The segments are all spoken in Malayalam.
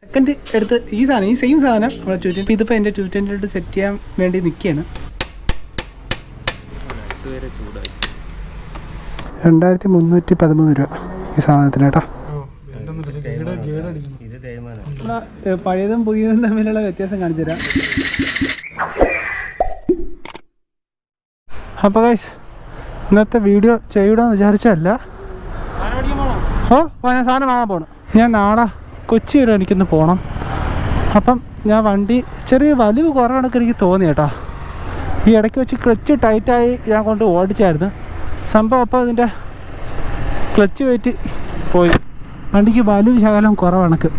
സെക്കൻഡ് എടുത്ത് ഈ സെയിം സാധനം നമ്മുടെ 220 ഇതിപ്പോൾ എൻ്റെ 220 സെറ്റ് ചെയ്യാൻ വേണ്ടി നിൽക്കുകയാണ്. 2313 രൂപ ഈ സാധനത്തിന് കേട്ടോ. പഴയതും പുതിയതും തമ്മിലുള്ള വ്യത്യാസം കാണിച്ചു തരാം. അപ്പോൾ ഗൈസ് ഇന്നത്തെ വീഡിയോ ചെയ്യണമെന്ന് വിചാരിച്ചല്ല. ഞാൻ സാധനം വാങ്ങാൻ പോകണം. ഞാൻ നാളെ കൊച്ചി വരെ എനിക്കൊന്ന് പോകണം. അപ്പം ഞാൻ വണ്ടി ചെറിയ വലിവ് കുറവാണൊക്കെ എനിക്ക് തോന്നി കേട്ടോ. ഈ ഇടയ്ക്ക് വെച്ച് ക്ലച്ച് ടൈറ്റായി ഞാൻ കൊണ്ട് ഓടിച്ചായിരുന്നു സംഭവം. അപ്പോൾ അതിൻ്റെ ക്ലച്ച് വെയിറ്റ് പോയി, വണ്ടിക്ക് വലിവ് ശകലം കുറവാണക്ക്.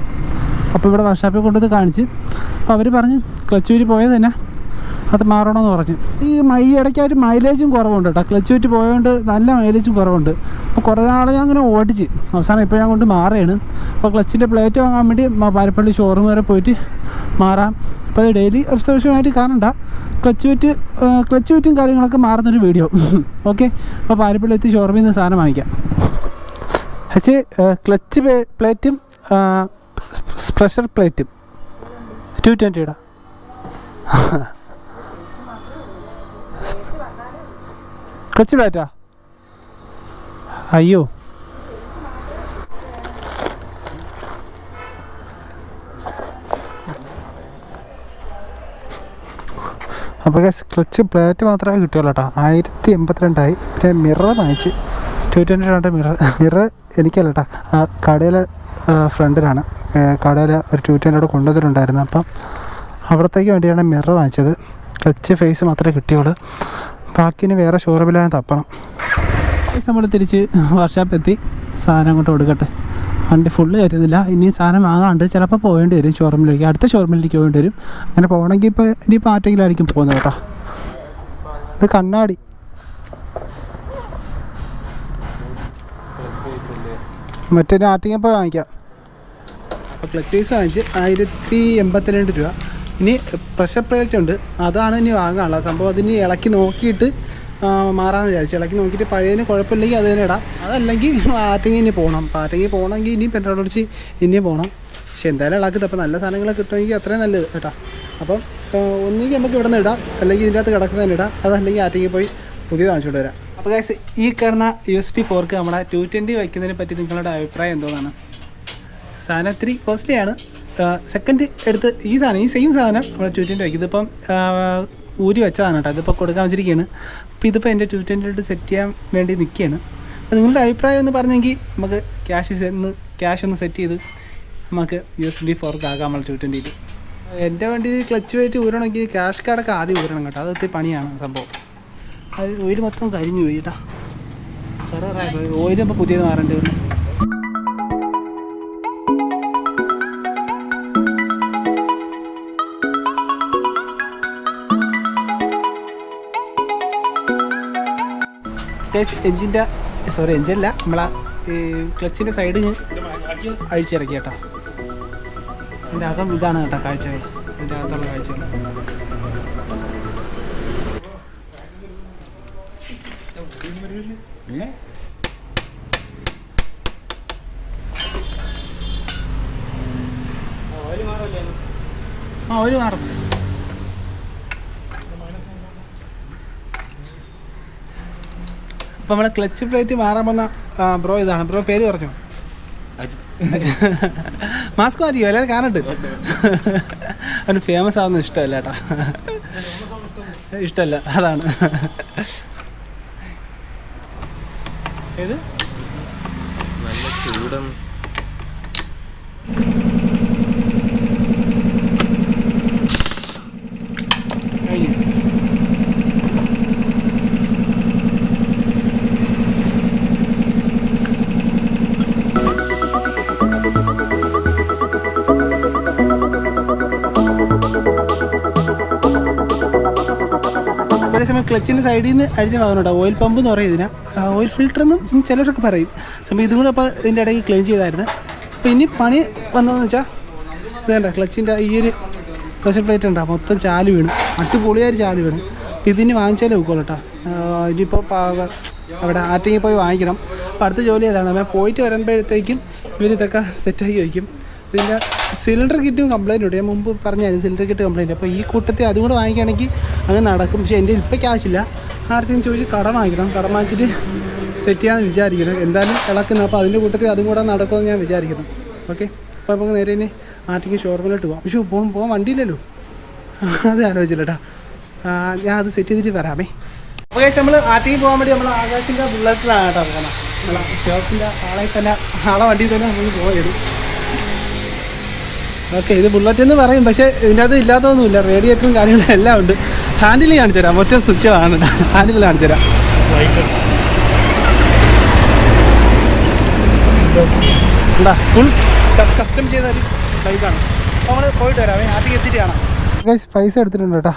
അപ്പോൾ ഇവിടെ വർക്ക്ഷോപ്പിൽ കൊണ്ടുവന്ന് കാണിച്ച് അപ്പോൾ അവർ പറഞ്ഞു ക്ലച്ച് വെയിറ്റ് പോയത് തന്നെ അത് മാറണമെന്ന് പറഞ്ഞു. ഈ ഇടയ്ക്കായിട്ട് മൈലേജും കുറവുണ്ട് കേട്ടോ. ക്ലച്ച് വെയിറ്റ് പോയതുകൊണ്ട് നല്ല മൈലേജും കുറവുണ്ട്. അപ്പോൾ കുറേ നാളെ ഞാൻ അങ്ങനെ ഓടിച്ച് അവസാനം ഇപ്പോൾ ഞാൻ കൊണ്ട് മാറുകയാണ്. അപ്പോൾ ക്ലച്ചിൻ്റെ പ്ലേറ്റ് വാങ്ങാൻ വേണ്ടി പാരപ്പള്ളി ഷോറൂം വരെ പോയിട്ട് മാറാം. അപ്പോൾ അത് ഡെയിലി ഒബ്സർവേഷനായിട്ട് കാണണ്ട. ക്ലച്ച് വെയിറ്റും കാര്യങ്ങളൊക്കെ മാറുന്നൊരു വീഡിയോ. ഓക്കെ, അപ്പോൾ പാരപ്പള്ളി എത്തി ഷോറൂമിൽ നിന്ന് സാധനം വാങ്ങിക്കാം. പക്ഷേ ക്ലച്ച് പ്ലേറ്റും പ്രഷർ പ്ലേറ്റും 220 ക്ലച്ച് പ്ലേറ്റാ. അയ്യോ, അപ്പോൾ ക്ലച്ച് പ്ലേറ്റ് മാത്രമേ കിട്ടുള്ളൂ കേട്ടോ. 1082 പിന്നെ മിറർ വാങ്ങിച്ച് 220 മിറർ എനിക്കല്ല കേട്ടോ, ആ കടയിലെ ഫ്രണ്ടിലാണ്. കടയിൽ ഒരു 220 കൊണ്ടുവന്നിട്ടുണ്ടായിരുന്നു. അപ്പം അവിടത്തേക്ക് വേണ്ടിയാണ് മിറർ വാങ്ങിച്ചത്. ക്ലച്ച് ഫേസ് മാത്രമേ കിട്ടിയുള്ളൂ, ബാക്കിന് വേറെ ഷോറൂമിലാണ് തപ്പണം. നമ്മൾ തിരിച്ച് വർക്ക്ഷോപ്പ് എത്തി സാധനം കൊണ്ട് കൊടുക്കട്ടെ. വണ്ടി ഫുള്ള് കയറ്റുന്നില്ല, ഇനി സാധനം വാങ്ങാണ്ട് ചിലപ്പോൾ പോകേണ്ടി വരും ഷോറൂമിലേക്ക്, അടുത്ത ഷോറൂമിലേക്ക് പോകേണ്ടി വരും. അങ്ങനെ പോകണമെങ്കിൽ ഇനിയിപ്പോൾ ആറ്റെങ്കിലായിരിക്കും പോകുന്നത് കേട്ടോ. ഇത് കണ്ണാടി മറ്റേ ആറ്റിങ്ങപ്പോൾ വാങ്ങിക്കാം. അപ്പോൾ ക്ലച്ച് ഫേസ് വാങ്ങിച്ച് 1082 രൂപ. ഇനി പ്രഷർ പ്ലേറ്റ് ഉണ്ട്, അതാണ് ഇനി വാങ്ങാനുള്ളത് സംഭവം. അതിന് ഇളക്കി നോക്കിയിട്ട് മാറാമെന്ന് വിചാരിച്ചു. ഇളക്കി നോക്കിയിട്ട് പഴയതിന് കുഴപ്പമില്ലെങ്കിൽ അത് തന്നെ ഇടാം. അതല്ലെങ്കിൽ ആറ്റിങ്ങി ഇനി പോകണം. അപ്പോൾ ആറ്റിങ്ങി പോകണമെങ്കിൽ ഇനി പെട്രോൾ അടിച്ച് ഇനിയും പോകണം. പക്ഷെ എന്തായാലും ഇളക്കുന്നത് അപ്പോൾ നല്ല സാധനങ്ങളൊക്കെ കിട്ടുമെങ്കിൽ അത്രയും നല്ലത് കേട്ടോ. അപ്പം ഒന്നുകിൽ നമുക്ക് ഇവിടെ നിന്ന് ഇടാം, അല്ലെങ്കിൽ ഇതിൻ്റെ അകത്ത് കിടക്കുന്നതിന് ഇടാം. അതല്ലെങ്കിൽ ആറ്റിങ്ങി പോയി പുതിയത് വാങ്ങിച്ചുകൊണ്ട് വരാം. അപ്പോൾ ഗൈസ്, ഈ കാണുന്ന USB ഫോർക്ക് നമ്മുടെ 220 വയ്ക്കുന്നതിനെ പറ്റി നിങ്ങളുടെ അഭിപ്രായം എന്തോന്നാണ്? സാധനം ഇത്തിരി കോസ്റ്റ്ലിയാണ്. സെക്കൻഡ് എടുത്ത് ഈ സെയിം സാധനം നമ്മൾ 220 വയ്ക്കും. ഇതിപ്പം ഊരി വെച്ചതാണ് കേട്ടോ. ഇതിപ്പോൾ കൊടുക്കാൻ വെച്ചിരിക്കുകയാണ്. അപ്പോൾ ഇതിപ്പോൾ എൻ്റെ 220 സെറ്റ് ചെയ്യാൻ വേണ്ടി നിൽക്കുകയാണ്. അപ്പോൾ നിങ്ങളുടെ അഭിപ്രായം ഒന്ന് പറഞ്ഞെങ്കിൽ നമുക്ക് ക്യാഷ് ഒന്ന് സെറ്റ് ചെയ്ത് നമുക്ക് USB ഫോർക്ക് ആകാം നമ്മൾ 220. എൻ്റെ വണ്ടിയിൽ ക്ലച്ച് വെയിറ്റ് ഊരണമെങ്കിൽ ക്യാഷ് കാർഡൊക്കെ ആദ്യം ഊരണം കേട്ടോ. അത് ഒത്തിരി പണിയാണ് സംഭവം. അത് ഓയിൽ മൊത്തം കരിഞ്ഞു പോയി കേട്ടോ. ഓയിലിപ്പോൾ പുതിയത് മാറേണ്ടി വന്നു. എഞ്ചിനല്ല, നമ്മളെ ക്ലച്ചിൻ്റെ സൈഡ് അഴിച്ചിറക്കി കേട്ടോ. അതിൻ്റെ അകം ഇതാണ് കേട്ടോ കാഴ്ചകൾ, ഇതിൻ്റെ അകത്തുള്ള കാഴ്ചകൾ. ഒരു മാറും. അപ്പോൾ നമ്മളെ ക്ലച്ച് പ്ലേറ്റ് മാറാൻ വന്ന ബ്രോ ഇതാണ്. ബ്രോ പേര് പറഞ്ഞോ? മാസ്ക് മാറ്റിയോ? എല്ലാവരും കാണട്ട്. അവന് ഫേമസ് ആവുന്ന ഇഷ്ടമല്ല കേട്ടോ, ഇഷ്ടമല്ല, അതാണ്. ഏത് നല്ല ചൂടം. അതേസമയം ക്ലച്ചിൻ്റെ സൈഡിൽ നിന്ന് അടിച്ച ഭാഗം കേട്ടോ. ഓയിൽ പമ്പ് എന്ന് പറയും ഇതിന്, ഓയിൽ ഫിൽറ്റർ എന്നും ചിലരൊക്കെ പറയും. സംഭവം ഇതും കൂടെ അപ്പോൾ ഇതിൻ്റെ ഇടയ്ക്ക് ക്ലീൻ ചെയ്തായിരുന്നു. അപ്പോൾ ഇനി പണി വന്നതെന്ന് വെച്ചാൽ ഇത് കണ്ട ക്ലച്ചിൻ്റെ ഈ ഒരു പ്രഷർ പ്ലേറ്റ് ഉണ്ടാകും മൊത്തം ചാല് വീണ്, അടിപൊളിയായി ചാല് വീണ്. അപ്പോൾ ഇതിന് വാങ്ങിച്ചാലേ വെക്കുള്ളൂ കേട്ടോ. ഇനിയിപ്പോൾ അവിടെ ആറ്റിങ്ങി പോയി വാങ്ങിക്കണം. അപ്പോൾ അടുത്ത ജോലി ഏതാണ്? അപ്പോൾ പോയിട്ട് വരുമ്പോഴത്തേക്കും ഇവരിതൊക്കെ സെറ്റാക്കി വയ്ക്കും. ഇതിൻ്റെ സിലിണ്ടർ കിറ്റും കംപ്ലയിൻ്റ് ഉണ്ട്. ഞാൻ മുമ്പ് പറഞ്ഞായിരുന്നു സിലിണ്ടർ കിറ്റ് കംപ്ലയിൻറ്റ്. അപ്പോൾ ഈ കൂട്ടത്തിൽ അതും കൂടെ വാങ്ങിക്കുകയാണെങ്കിൽ അത് നടക്കും. പക്ഷേ എൻ്റെ ഇപ്പോൾ ക്യാഷില്ല. ആർക്കെങ്കിലും ചോദിച്ച് കടം വാങ്ങിക്കണം. കടം വാങ്ങിച്ചിട്ട് സെറ്റ് ചെയ്യാമെന്ന് വിചാരിക്കണം. എന്തായാലും ഇളക്കുന്നു. അപ്പോൾ അതിൻ്റെ കൂട്ടത്തിൽ അതും കൂടെ നടക്കുമെന്ന് ഞാൻ വിചാരിക്കുന്നു. ഓക്കെ, അപ്പോൾ നമുക്ക് നേരെ ഇനി ആർട്ടിക്ക് ഷോറൂമിലോട്ട് പോകാം. പക്ഷേ പോകാൻ വണ്ടിയില്ലല്ലോ, അത് ആലോചിച്ചില്ല കേട്ടോ. ഞാൻ അത് സെറ്റ് ചെയ്തിട്ട് വരാമേ. അപ്പോൾ നമ്മൾ ആർട്ടിക്ക് പോകാൻ വേണ്ടി നമ്മൾ ആകാശിൻ്റെ ബുള്ളറ്റിലാണ് കേട്ടോ പോകുന്നത്. നമ്മളെ ഷോപ്പിൻ്റെ ആളെ വണ്ടിയിൽ തന്നെ നമ്മൾ പോയത്. ഓക്കെ, ഇത് ബുള്ളറ്റ് എന്ന് പറയും, പക്ഷേ ഇതിൻ്റെ അത് ഇല്ലാത്തതൊന്നുമില്ല. റേഡിയേറ്ററും കാര്യങ്ങളും എല്ലാം ഉണ്ട്. ഹാൻഡിൽ കാണിച്ചു തരാം. ഒറ്റ സ്വിച്ചുകളാണ് ഹാൻഡിൽ കാണിച്ചു തരാം. എന്താ ഫുൾ കസ്റ്റം ചെയ്ത ഒരു ബൈക്കാണ്. അപ്പോൾ നമ്മൾ പോയിട്ട് വരാമേ. ആദ്യം എത്തിയിട്ട് കാണാം. ഗൈസ് പൈസ എടുത്തിട്ടുണ്ട് കേട്ടോ.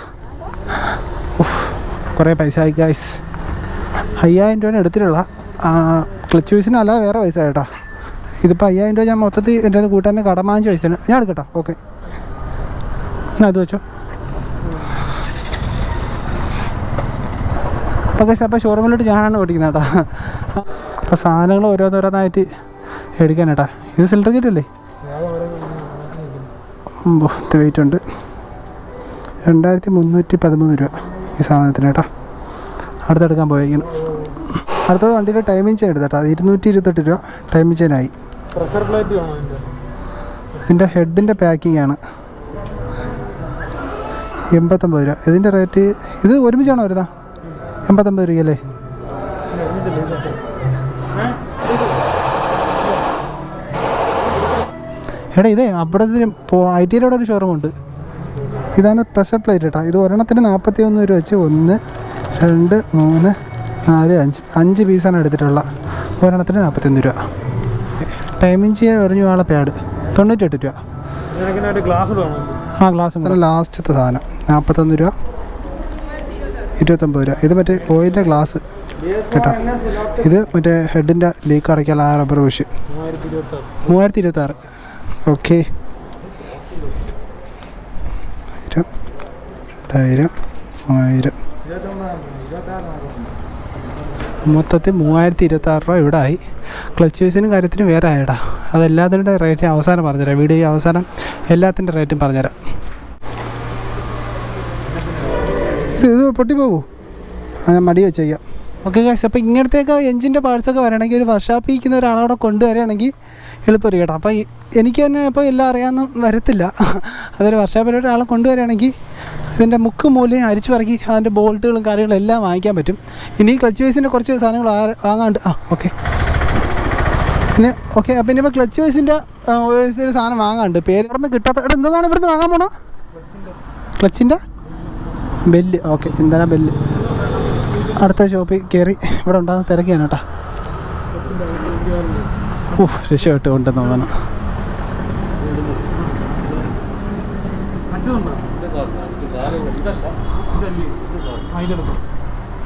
കുറേ പൈസ ആയി ഗൈസ്. 5000 രൂപ എടുത്തിട്ടുള്ള ക്ലച്ച് പീസിന് അല്ലാതെ വേറെ പൈസ കേട്ടോ. ഇതിപ്പോൾ 5000 രൂപ ഞാൻ മൊത്തത്തിൽ എൻ്റെ അത് കൂട്ടാൻ കടം വാങ്ങിച്ച പൈസയാണ്. ഞാൻ എടുക്കട്ടോ. ഓക്കെ, എന്നാൽ അത് വെച്ചോ. അപ്പോൾ ഗൈസ് അപ്പോൾ ഷോറൂമിലോട്ട് ഞാനാണ് ഓടിക്കുന്നത് കേട്ടോ. അപ്പോൾ സാധനങ്ങൾ ഓരോന്നോരോന്നായിട്ട് എടുക്കാൻ കേട്ടോ. ഇത് സിലിണ്ടർ കിറ്റ് അല്ലേ? ഇത് വെയിറ്റ് ഉണ്ട്. 2313 രൂപ ഈ സാധനത്തിന് കേട്ടോ. അടുത്തെടുക്കാൻ പോയിരിക്കണം. അടുത്തത് വണ്ടിയുടെ ടൈമിംഗ് ചെയിൻ എടുത്തേട്ടാ. 228 രൂപ ടൈമിംഗ് ചെയിനായി. ഇതിൻ്റെ ഹെഡിൻ്റെ പാക്കിംഗ് ആണ് 89 രൂപ. ഇതിൻ്റെ റേറ്റ് ഇത് ഒരുമിച്ചാണോ വരുന്നത്? 89 രൂപയല്ലേ? എടാ ഇതേ അവിടെ IT-യുടെ അവിടെ ഒരു ഷോറൂമുണ്ട്. ഇതാണ് പ്രഷർ പ്ലേറ്റ് കേട്ടോ. ഇത് ഒരെണ്ണത്തിന് 41 രൂപ വെച്ച് 1 2 3 4 5 പീസാണ് എടുത്തിട്ടുള്ള. ഒരെണ്ണത്തിന് 41 രൂപ. ടൈമിംഗ് ചെയ്യാൻ പറഞ്ഞു ആളെ പാഡ് 98 രൂപ. ആ ഗ്ലാസ് ലാസ്റ്റത്തെ സാധനം 41 രൂപ 29 രൂപ. ഇത് മറ്റേ ഓയിലിൻ്റെ ഗ്ലാസ് കേട്ടോ. ഇത് മറ്റേ ഹെഡിൻ്റെ ലീക്ക് അടയ്ക്കാനുള്ള ആ റബ്ബർ ബുഷ് 3026. ഓക്കെ, 1000 1000 മൊത്തത്തിൽ 3026 രൂപ ഇവിടെ ആയി. ക്ലച്ച് പീസിനും കാര്യത്തിനും വേറെ ആയിടാ. അതെല്ലാത്തിൻ്റെ റേറ്റ് അവസാനം പറഞ്ഞുതരാം. വീഡിയോ അവസാനം എല്ലാത്തിൻ്റെ റേറ്റും പറഞ്ഞുതരാം. ഇത് പൊട്ടിപ്പോകൂ. ഞാൻ മടി വെച്ച് ചെയ്യാം. ഓക്കെ ഗൈസ്, അപ്പോൾ ഇങ്ങനത്തെയൊക്കെ എഞ്ചിൻ്റെ പാർട്സൊക്കെ വരണമെങ്കിൽ ഒരു വർക്ക്ഷോപ്പിൽ ഇരിക്കുന്ന ഒരാളവിടെ കൊണ്ടുവരികയാണെങ്കിൽ എളുപ്പമായിരിക്കും കേട്ടോ. അപ്പോൾ എനിക്ക് തന്നെ ഇപ്പോൾ എല്ലാം അറിയാമെന്നും വരത്തില്ല. അതൊരു വർക്ക്ഷോപ്പിലോട്ട് ആളെ കൊണ്ടുവരികയാണെങ്കിൽ ഇതിൻ്റെ മുക്ക് മൂലയും അരിച്ചു പറക്കി അതിൻ്റെ ബോൾട്ടുകളും കാര്യങ്ങളും എല്ലാം വാങ്ങിക്കാൻ പറ്റും. ഇനി ക്ലച്ച് വൈസിൻ്റെ കുറച്ച് സാധനങ്ങൾ വാങ്ങാണ്ട്. ഓക്കെ പിന്നെ ഓക്കെ. അപ്പോൾ ഇനിയിപ്പോൾ ക്ലച്ച് വൈസിൻ്റെ ഒരു സാധനം വാങ്ങാണ്ട്. പേര് ഇവിടെ നിന്ന് കിട്ടാത്ത എന്താണ് ഇവിടുന്ന് വാങ്ങാൻ പോണോ? ക്ലച്ചിൻ്റെ ബെല്ല്. ഓക്കെ, എന്താണ് ബെല്ല്? അടുത്ത ഷോപ്പിൽ കയറി ഇവിടെ ഉണ്ടാകുന്ന തിരക്കിയാണ് കേട്ടോ. രക്ഷപ്പെട്ട് ഉണ്ടെന്ന് തോന്നണം.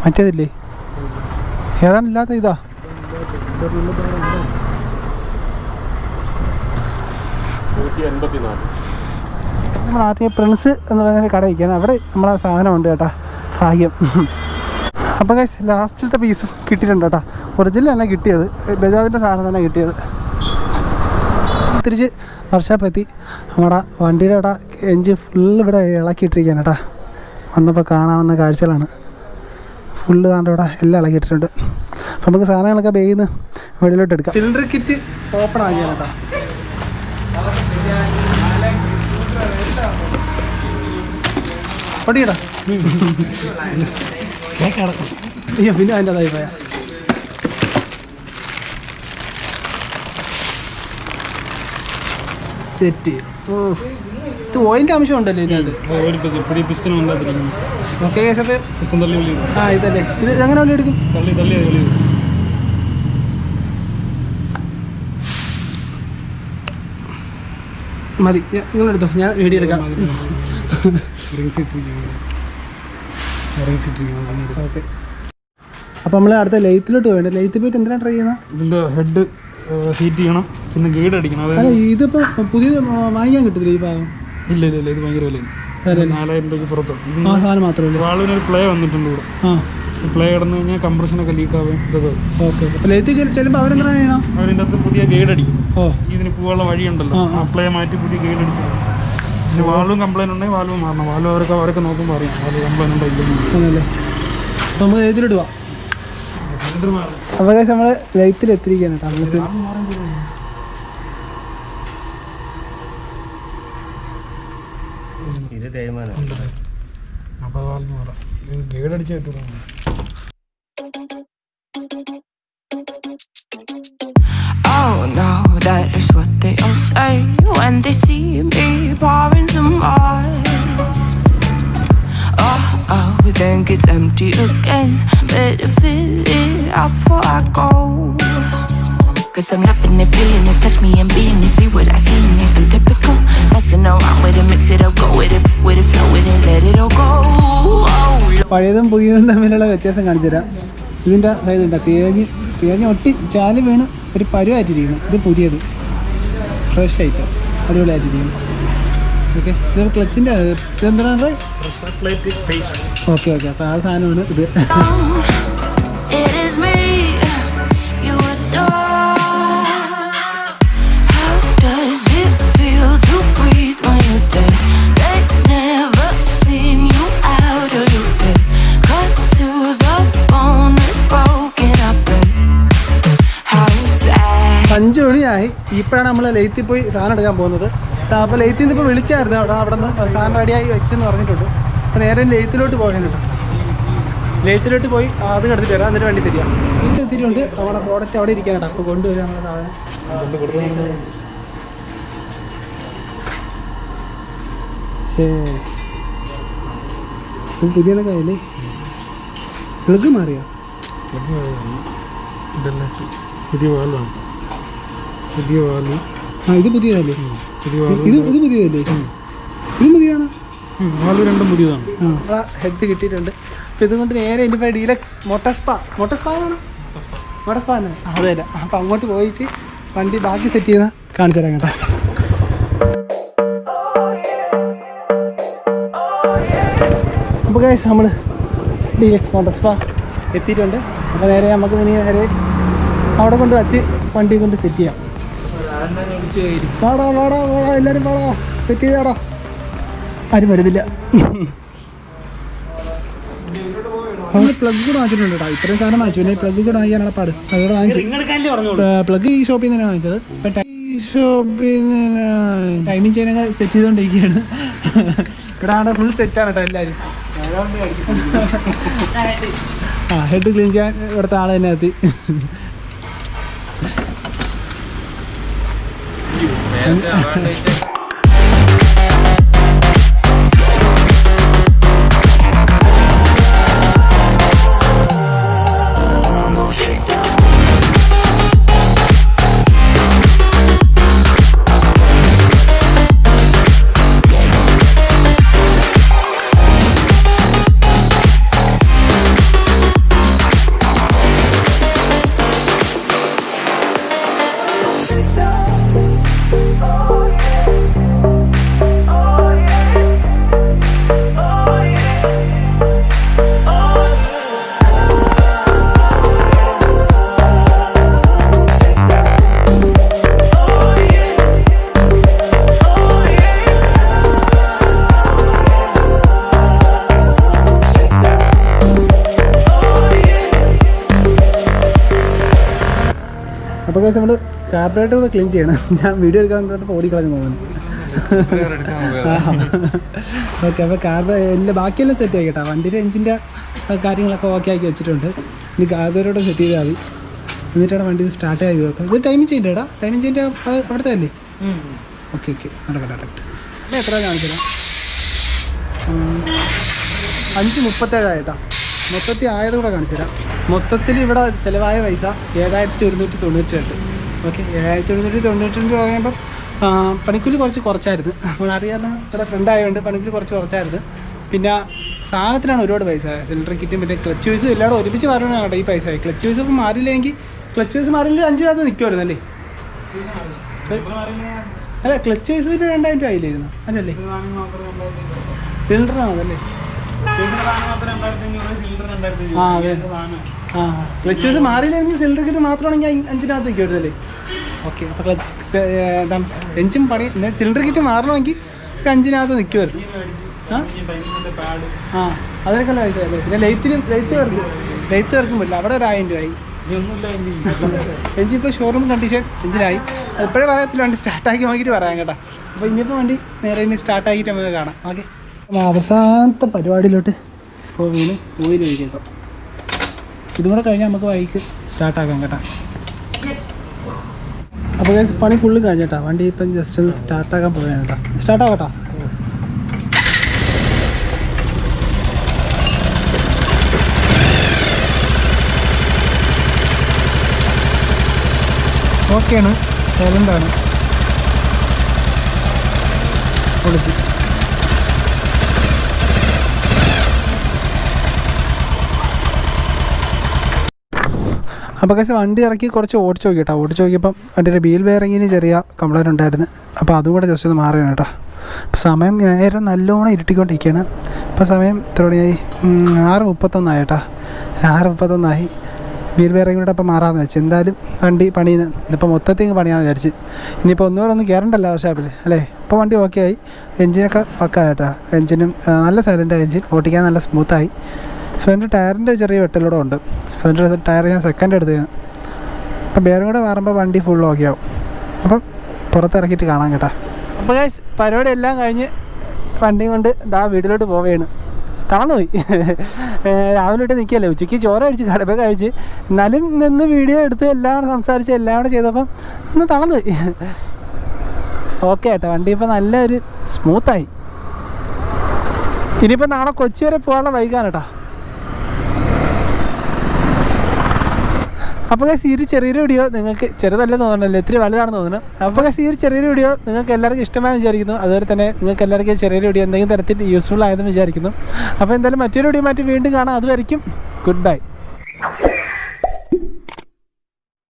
മറ്റേതില്ലേ? ഏതാണ് ഇല്ലാത്ത ഇതാ? നമ്മൾ ആദ്യം പ്രിൻസ് എന്ന് പറയുന്ന കട ഇരിക്കുകയാണ്. അവിടെ നമ്മളെ സാധനമുണ്ട് കേട്ടോ. ഭാഗ്യം. അപ്പോൾ ഗൈസ് ലാസ്റ്റിലത്തെ പീസ് കിട്ടിയിട്ടുണ്ട് കേട്ടോ. ഒറിജിനൽ തന്നെ കിട്ടിയത്. ബജാജിൻ്റെ സാധനം തന്നെ കിട്ടിയത്. തിരിച്ച് വർക്ക്ഷോപ്പെത്തി. നമ്മുടെ വണ്ടിയുടെ അവിടെ എഞ്ചിൻ ഫുള്ള് ഇവിടെ ഇളക്കിയിട്ടിരിക്കുകയാണ് കേട്ടോ. വന്നപ്പോൾ കാണാവുന്ന കാഴ്ചകളാണ്. ഫുള്ള് താണ്ട് ഇവിടെ എല്ലാം ഇളക്കിയിട്ടിട്ടുണ്ട്. അപ്പോൾ നമുക്ക് സാധനങ്ങളൊക്കെ ബാഗിൽ നിന്ന് വെളിയിലോട്ട് എടുക്കാം. സിലിണ്ടർ കിറ്റ് ഓപ്പൺ ആക്കിയാണ് കേട്ടോ. പൊടിയടാ. പിന്നെ അതിൻ്റെ അതായി പോയാ സെറ്റ്. ഇത് ഓയിലിൻ്റെ ആവശ്യം ഉണ്ടല്ലോ ഇതിനകത്ത്. ഓക്കെ ആ ഇതല്ലേ. ഇത് എങ്ങനെ വള്ളി എടുക്കും? മതി, നിങ്ങളെടുത്തോ, ഞാൻ വീഡിയോ എടുക്കാം. ഓക്കെ, അപ്പോൾ നമ്മൾ അടുത്ത ലെയ്ത്തിലോട്ട് വേണ്ട. ലെയ്ത്ത് പോയിട്ട് എന്തിനാണ് ട്രൈ ചെയ്യുന്നത്? ഇതിൻ്റെ ഹെഡ് ഹീറ്റ് ചെയ്യണം, പിന്നെ ഗൈഡ് അടിക്കണം. അല്ല ഇതിപ്പോൾ പുതിയത് വാങ്ങിക്കാൻ കിട്ടില്ല ഈ ഭാഗം? ഇല്ല, ഇത് ഭയങ്കര വിലയാണ്. 4000 രൂപയ്ക്ക് പുറത്ത്. ആ സാധനം മാത്രമല്ല, വാളിനൊരു പ്ലേ വന്നിട്ടുണ്ട് ഇവിടെ. പ്ലേ കിടന്നു കഴിഞ്ഞാൽ കംപ്രഷനൊക്കെ ലീക്കാവും ഇതൊക്കെ. ഓക്കെ. അപ്പോൾ ലേത്തി ചെല്ലുമ്പോൾ അവരെന്താ ചെയ്യണം? അവരിൻ്റെ അകത്ത് പുതിയ ഗൈഡ് അടിക്കും. ഇതിന് പോകാനുള്ള വഴിയുണ്ടല്ലോ, ആ പ്ലേ മാറ്റി പുതിയ ഗൈഡ് അടിച്ചു. പിന്നെ വാൽവും കംപ്ലൈൻറ്റ് ഉണ്ടെങ്കിൽ വാൽവ് മാറണം. വാൽവ് അവരൊക്കെ നോക്കുമ്പോൾ അറിയാം വാൽവ് കംപ്ലൈൻറ്റ് ഉണ്ടോ ഇല്ലെന്നല്ലേ. അപ്പോൾ നമ്മൾ ലേത്തിലിടുക. അപ്പോൾ നമ്മൾ ലൈറ്റിലെത്തിരിക്കുകയാണ് കേട്ടോ. ഇത് തേയ്മാനം. അപ്പോൾ വാൽവ് മാറാം. ഗൈഡ് അടിച്ച് കിട്ടും. Oh no, that is what they all say when they see me pouring some oil. Oh, think it's empty again. Better fill it up before I go. Cause I'm loving it, feeling it, touch me and being it. See what I see in it, I'm typical. Messing around with it, mix it up, go with it, flow with it, let it all go. പഴയതും പുതിയതും തമ്മിലുള്ള വ്യത്യാസം കാണിച്ചു തരാം. ഇതിൻ്റെ സൈഡുണ്ട് തേഞ്ഞ് ഒട്ടി ചാല് വീണ് ഒരു പരുവായിട്ടിരിക്കുന്നു. ഇത് പുതിയത് ഫ്രഷ് ആയിട്ട് അടിപൊളിയായിട്ടിരിക്കുന്നു. ഓക്കെ. ഇത് ക്ലച്ചിൻ്റെ ഇതെന്താണ്? ഓക്കെ. അപ്പോൾ ആ സാധനമാണ് ഇത്. അഞ്ച് മണിയായി. ഇപ്പോഴാണ് നമ്മൾ ലെയ്ത്തിൽ പോയി സാധനം എടുക്കാൻ പോകുന്നത്. അപ്പോൾ ലെയ്ത്തിൽ നിന്ന് ഇപ്പോൾ വിളിച്ചായിരുന്നു അവിടെ നിന്ന് സാധനം റെഡിയായി വെച്ചെന്ന് പറഞ്ഞിട്ടുണ്ട്. അപ്പോൾ നേരെ ലെയ്ത്തിലോട്ട് പോകാനുണ്ട്. ലെയ്ത്തിലോട്ട് പോയി അത് കിടത്തിട്ട് വരാം. എന്നിട്ട് വണ്ടി ശരിയാണ്. ഇത് എത്തിയിട്ടുണ്ട്. നമ്മുടെ പ്രോഡക്റ്റ് അവിടെ ഇരിക്കാനാണ്. അപ്പോൾ കൊണ്ടുവരാം നമ്മുടെ സാധനം. പുതിയ കയ്യല്ലേ? പ്ലഗ് മാറിയോ? പുതിയ വാൽവാണ്. പുതിയ വാൽവ്. ഇത് പുതിയതല്ലേ? ഇത് പുതിയതല്ലേ? ഇത് പുതിയതാണ്. വാൽവ് രണ്ടും പുതിയതാണ്. ഹെഡ് കിട്ടിയിട്ടുണ്ട്. അപ്പോൾ ഇതുകൊണ്ട് നേരെ എൻ്റെ ഡീലക്സ് മോട്ടോസ്പാനാണ്. അതെ. അപ്പോൾ അങ്ങോട്ട് പോയിട്ട് വണ്ടി ബാക്കി സെറ്റ് ചെയ്താൽ കാണിച്ചു തരാം കേട്ടോ. അപ്പോൾ ഗൈസ് നമ്മൾ ഡീലക്സ് മോട്ടോസ്പാ എത്തിയിട്ടുണ്ട്. അപ്പോൾ നേരെ നമുക്ക് ഇനി നേരെ അവിടെ കൊണ്ട് വച്ച് വണ്ടി കൊണ്ട് സെറ്റ് ചെയ്യാം. വാടാ എല്ലാവരും വാടാ, സെറ്റ് ചെയ്താടാ. ആരും വരുന്നില്ല. നമ്മൾ പ്ലഗ് കൂടെ വാങ്ങിച്ചിട്ടുണ്ട് കേട്ടോ. ഇത്രയും സാധനം വാങ്ങിച്ചു. പിന്നെ പ്ലഗ് കൂടെ വാങ്ങിക്കാനുള്ള പാട് അതുകൂടെ വാങ്ങിച്ചു. പ്ലഗ് ഈ ഷോപ്പിൽ നിന്ന് തന്നെ വാങ്ങിച്ചത്. ഇപ്പം ഈ ഷോപ്പിൽ നിന്ന് ടൈമിങ് ചെയ്യാനൊക്കെ സെറ്റ് ചെയ്തുകൊണ്ടിരിക്കുകയാണ്. ഇവിടെ ആണ് ഫുൾ സെറ്റാണ് കേട്ടോ എല്ലാവരും. ഹെഡ് ക്ലീൻ ചെയ്യാൻ ഇവിടുത്തെ ആൾ തന്നെ എത്തി. അപ്പോൾ നമ്മൾ കാർബറേറ്റർ ഒന്ന് ക്ലീൻ ചെയ്യണം. ഞാൻ വീഡിയോ എടുക്കാൻ ഓടിക്കളഞ്ഞു പോകുന്നു. ഓക്കെ. അപ്പോൾ എല്ലാം ബാക്കിയെല്ലാം സെറ്റ് ആക്കി കേട്ടോ. വണ്ടിയുടെ എഞ്ചിൻ്റെ കാര്യങ്ങളൊക്കെ ഓക്കെ ആക്കി വെച്ചിട്ടുണ്ട്. ഇനി കാർബറേറ്റർ സെറ്റ് ചെയ്താൽ മതി. എന്നിട്ടാണ് വണ്ടി സ്റ്റാർട്ട് ആയി വെക്കുക. ഇത് ടൈമിങ് ചെയ്യണ്ട ഏട്ടാ? ടൈമിങ് ചെയ്യേണ്ട അത് അവിടുത്തെ അല്ലേ? ഓക്കെ. നടക്കട്ടെ. അപ്പോൾ എത്ര കാണിച്ചില്ല? 5:37 മൊത്തത്തിൽ ആയത് കൂടെ കാണിച്ചു തരാം. മൊത്തത്തിൽ ഇവിടെ ചിലവായ പൈസ 7,198. ഓക്കെ. 7,198 പറയുമ്പം പണിക്കൂലി കുറച്ചായിരുന്നു. നമ്മൾ അറിയാവുന്ന ഇവിടെ ഫ്രണ്ട് ആയതുകൊണ്ട് പണിക്കൂലി കുറച്ചായിരുന്നു. പിന്നെ സാധനത്തിനാണ് ഒരുപാട് പൈസ. സിലിണ്ടർ കിറ്റും പിന്നെ ക്ലച്ച് വീസും എല്ലാം ഒരുമിച്ച് മാറണം കേട്ടോ ഈ പൈസ. ക്ലച്ച് വീസ് ഇപ്പം മാറിയില്ലെങ്കിൽ 5 രൂപ നിൽക്കുമായിരുന്നു അല്ലേ? അല്ല, ക്ലച്ച് വീസിന് 2,000 രൂപ ആയില്ലായിരുന്നു അതല്ലേ? സിലിണ്ടറിനാണ് അതല്ലേ? ആ അതെ ആ ക്ലച്ച് പീസ് മാറിയില്ലെങ്കിൽ സിലിണ്ടർ കിറ്റ് മാത്രമാണെങ്കിൽ 5-നകത്ത് നിൽക്കുമല്ലേ? ഓക്കെ. അപ്പോൾ ക്ലച്ച് എന്താ എഞ്ചിൻ പണി സിലിണ്ടർ കിറ്റ് മാറണമെങ്കിൽ 5-നകത്ത് നിൽക്കുമായിരുന്നു. ആ അതിനൊക്കെ നല്ല പൈസ അല്ലേ? പിന്നെ ലെയ്ത്ത് വർക്കും പറ്റില്ല, അവിടെ ഒരു 1000 രൂപയായി. എഞ്ചിൻ ഇപ്പോൾ ഷോറൂം കണ്ടീഷൻ എഞ്ചിനായി. എപ്പോഴേ പറയത്തില്ല, വണ്ടി സ്റ്റാർട്ടാക്കി നോക്കിയിട്ട് പറയാം കേട്ടോ. അപ്പോൾ ഇനിയിപ്പോൾ വണ്ടി നേരെ ഇനി സ്റ്റാർട്ടാക്കിയിട്ട് നമുക്ക് കാണാം. ഓക്കെ. അവസാനത്തെ പരിപാടിയിലോട്ട് ഇപ്പോൾ വീണ് ഓയിൽ ഒഴിക്കാം. ഇതും കൂടെ കഴിഞ്ഞാൽ നമുക്ക് ബൈക്ക് സ്റ്റാർട്ടാക്കാം കേട്ടോ. അപ്പോൾ പണി ഫുള്ള് കഴിഞ്ഞേട്ടാ. വണ്ടി ഇപ്പം ജസ്റ്റ് ഒന്ന് സ്റ്റാർട്ടാക്കാൻ പോവുകയാണ് കേട്ടോ. സ്റ്റാർട്ടാകട്ടോ. ഓക്കെയാണ്, സൈലൻ്റാണ്, പൊളിച്ച്. അപ്പോൾ കേസ് വണ്ടി ഇറക്കി കുറച്ച് ഓടിച്ച് നോക്കി കേട്ടോ. ഓടിച്ച് നോക്കിയപ്പം വണ്ടിയുടെ വീൽ ബെയറിങ്ങിന് ചെറിയ കംപ്ലൈൻറ്റ് ഉണ്ടായിരുന്നു. അപ്പോൾ അതും കൂടെ ജസ്റ്റ് ഒന്ന് മാറിയാണ് കേട്ടോ. അപ്പോൾ സമയം നേരം നല്ലോണം ഇരുട്ടിക്കൊണ്ടിരിക്കുകയാണ്. ഇപ്പോൾ സമയം എത്ര മണിയായി? 6:31 കേട്ടോ. 6:31 വീൽ ബെയറിങ്ങിലൂടെ അപ്പോൾ മാറാമെന്ന് വെച്ച്. എന്തായാലും വണ്ടി പണിയുന്നു. ഇതിപ്പോൾ മൊത്തത്തിൽ പണിയാമെന്ന് വിചാരിച്ച്. ഇനിയിപ്പോൾ ഒന്നും കയറണ്ടല്ലോ വർക്ക്ഷോപ്പിൽ അല്ലേ? ഇപ്പോൾ വണ്ടി ഓക്കെ ആയി. എഞ്ചിനൊക്കെ പക്കാ കേട്ടോ. എഞ്ചിനും നല്ല സൈലൻ്റായി. എഞ്ചിൻ ഓടിക്കാൻ നല്ല സ്മൂത്തായി. ഫ്രണ്ട് ടയറിൻ്റെ ചെറിയ വെട്ടലൂടെ ഉണ്ട്. ഫ്രണ്ട് ടയർ ഞാൻ സെക്കൻഡ് എടുത്തതാണ്. അപ്പോൾ ബെയറിങ് കൂടെ മാറുമ്പോൾ വണ്ടി ഫുൾ ഓക്കെ ആവും. അപ്പം പുറത്തിറക്കിയിട്ട് കാണാം കേട്ടോ. അപ്പോൾ ഗൈസ് പരിപാടി എല്ലാം കഴിഞ്ഞ് വണ്ടിയും കൊണ്ട് വീട്ടിലോട്ട് പോവുകയാണ്. തളർന്നുപോയി. രാവിലെ ഇട്ട് നിൽക്കുകയല്ലേ. ഉച്ചയ്ക്ക് ചോറ് കഴിച്ച് കടപ്പ കഴിച്ച് എന്നാലും നിന്ന് വീഡിയോ എടുത്ത് എല്ലാം കൂടെ സംസാരിച്ച് എല്ലാം കൂടെ ചെയ്തപ്പം ഒന്ന് തളർന്നുപോയി. ഓക്കെ കേട്ടോ. വണ്ടി ഇപ്പോൾ നല്ലൊരു സ്മൂത്തായി. ഇനിയിപ്പോൾ നാളെ കൊച്ചി വരെ പോകാനുള്ള ബൈക്കാണ് കേട്ടോ. അപ്പോൾ ഈ ഒരു ചെറിയൊരു വീഡിയോ നിങ്ങൾക്ക് ചെറുതല്ലെന്ന് തോന്നുന്നല്ലോ, ഇത്തിരി വലുതാണെന്ന് തോന്നുന്നു. അപ്പോൾ ഈ ഒരു ചെറിയൊരു വീഡിയോ നിങ്ങൾക്ക് എല്ലാവർക്കും ഇഷ്ടമായെന്ന് വിചാരിക്കുന്നു. അതുപോലെ തന്നെ നിങ്ങൾക്ക് എല്ലാവർക്കും ചെറിയൊരു വീഡിയോ എന്തെങ്കിലും തരത്തിൽ യൂസ്ഫുൾ ആയതെന്ന് വിചാരിക്കുന്നു. അപ്പോൾ എന്തായാലും മറ്റൊരു വീഡിയോ വീണ്ടും കാണാം. അതുവരെയും ഗുഡ് ബൈ.